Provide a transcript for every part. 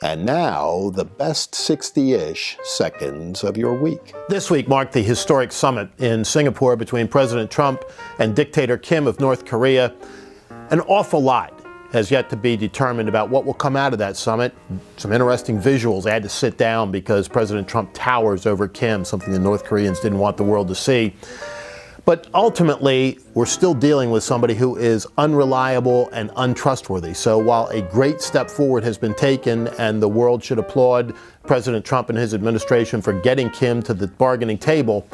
And now, the best 60-ish seconds of your week. This week marked the historic summit in Singapore between President Trump and dictator Kim of North Korea. An awful lot has yet to be determined about what will come out of that summit. Some interesting visuals. I had to sit down because President Trump towers over Kim, something the North Koreans didn't want the world to see. But ultimately, we're still dealing with somebody who is unreliable and untrustworthy. So while a great step forward has been taken and the world should applaud President Trump and his administration for getting Kim to the bargaining table,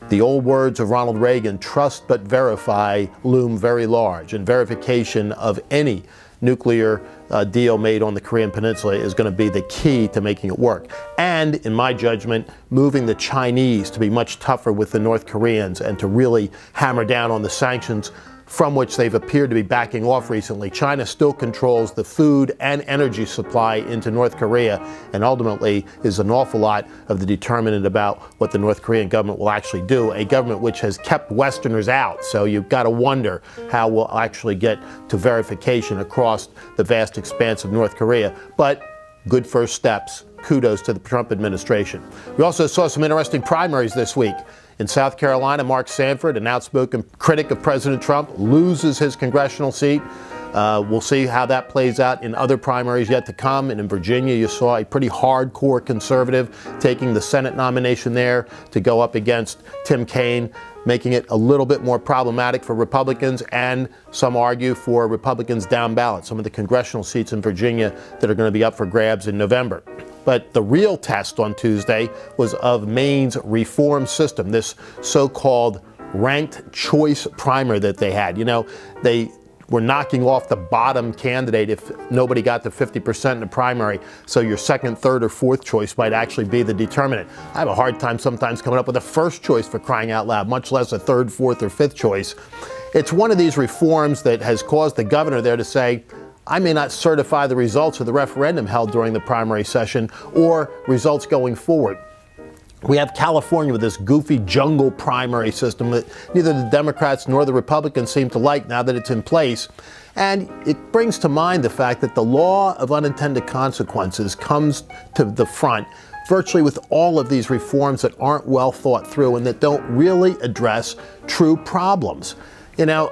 the old words of Ronald Reagan, trust but verify, loom very large. And verification of any nuclear deal made on the Korean Peninsula is going to be the key to making it work. And, in my judgment, moving the Chinese to be much tougher with the North Koreans and to really hammer down on the sanctions from which they've appeared to be backing off recently. China still controls the food and energy supply into North Korea and ultimately is an awful lot of the determinant about what the North Korean government will actually do, a government which has kept Westerners out. So you've got to wonder how we'll actually get to verification across the vast expanse of North Korea. But good first steps. Kudos to the Trump administration. We also saw some interesting primaries this week. In South Carolina, Mark Sanford, an outspoken critic of President Trump, loses his congressional seat. We'll see how that plays out in other primaries yet to come. And in Virginia, you saw a pretty hardcore conservative taking the Senate nomination there to go up against Tim Kaine, making it a little bit more problematic for Republicans, and some argue for Republicans down ballot, some of the congressional seats in Virginia that are going to be up for grabs in November. But the real test on Tuesday was of Maine's reform system, this so-called ranked choice primary that they had. You know, they were knocking off the bottom candidate if nobody got to 50% in the primary, so your second, third, or fourth choice might actually be the determinant. I have a hard time sometimes coming up with a first choice for crying out loud, much less a third, fourth, or fifth choice. It's one of these reforms that has caused the governor there to say, I may not certify the results of the referendum held during the primary session or results going forward. We have California with this goofy jungle primary system that neither the Democrats nor the Republicans seem to like now that it's in place. And it brings to mind the fact that the law of unintended consequences comes to the front virtually with all of these reforms that aren't well thought through and that don't really address true problems. You know,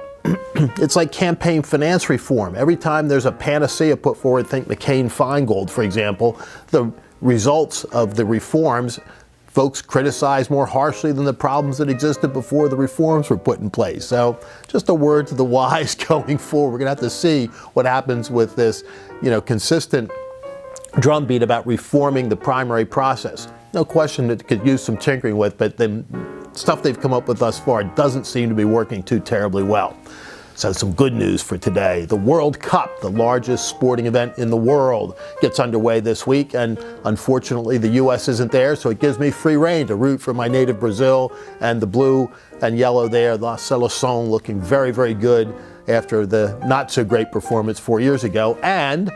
it's like campaign finance reform. Every time there's a panacea put forward, think McCain-Feingold, for example, the results of the reforms, folks criticize more harshly than the problems that existed before the reforms were put in place. So just a word to the wise going forward. We're going to have to see what happens with this, consistent drumbeat about reforming the primary process. No question that it could use some tinkering with, but the stuff they've come up with thus far doesn't seem to be working too terribly well. So some good news for today. The World Cup, the largest sporting event in the world, gets underway this week, and unfortunately the U.S. isn't there, so it gives me free rein to root for my native Brazil, and the blue and yellow there, La Seleção, looking very, very good after the not-so-great performance 4 years ago. And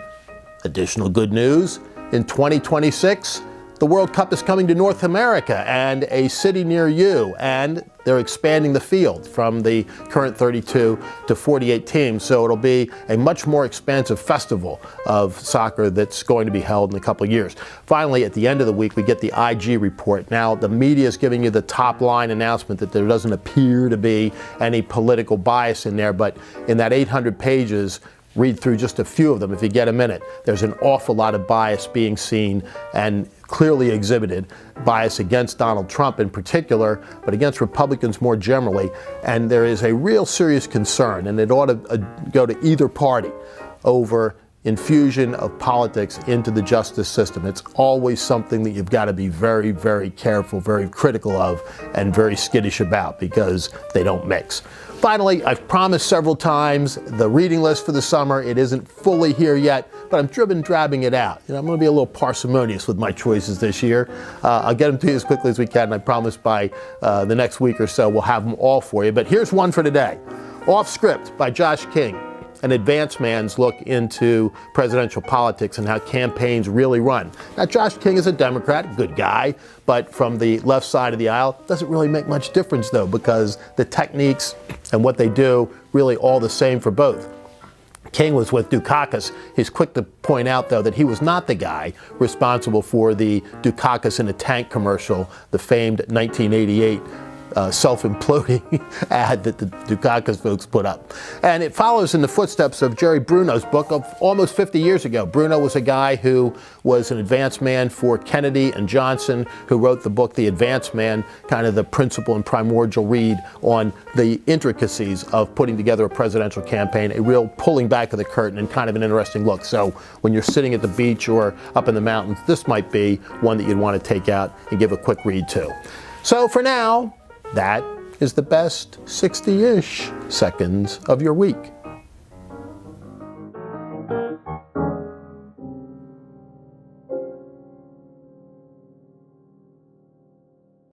additional good news, in 2026, the World Cup is coming to North America and a city near you, and they're expanding the field from the current 32 to 48 teams, so it'll be a much more expansive festival of soccer that's going to be held in a couple of years. Finally, at the end of the week, we get the IG report. Now, the media is giving you the top-line announcement that there doesn't appear to be any political bias in there, but in that 800 pages, read through just a few of them if you get a minute. There's an awful lot of bias being seen and clearly exhibited, bias against Donald Trump in particular, but against Republicans more generally. And there is a real serious concern, and it ought to go to either party, over infusion of politics into the justice system. It's always something that you've got to be very, very careful, very critical of, and very skittish about, because they don't mix. Finally, I've promised several times the reading list for the summer. It isn't fully here yet, but I'm drabbing it out. I'm going to be a little parsimonious with my choices this year. I'll get them to you as quickly as we can, and I promise by the next week or so we'll have them all for you. But here's one for today. Off Script by Josh King. An advanced man's look into presidential politics and how campaigns really run. Now, Josh King is a Democrat, good guy, but from the left side of the aisle, doesn't really make much difference, though, because the techniques and what they do really all the same for both. King was with Dukakis. He's quick to point out, though, that he was not the guy responsible for the Dukakis in a tank commercial, the famed 1988 self-imploding ad that the Dukakis folks put up. And it follows in the footsteps of Jerry Bruno's book of almost 50 years ago. Bruno was a guy who was an advance man for Kennedy and Johnson, who wrote the book The Advance Man, kind of the principal and primordial read on the intricacies of putting together a presidential campaign, a real pulling back of the curtain and kind of an interesting look. So when you're sitting at the beach or up in the mountains, this might be one that you'd want to take out and give a quick read to. So for now, that is the best 60-ish seconds of your week.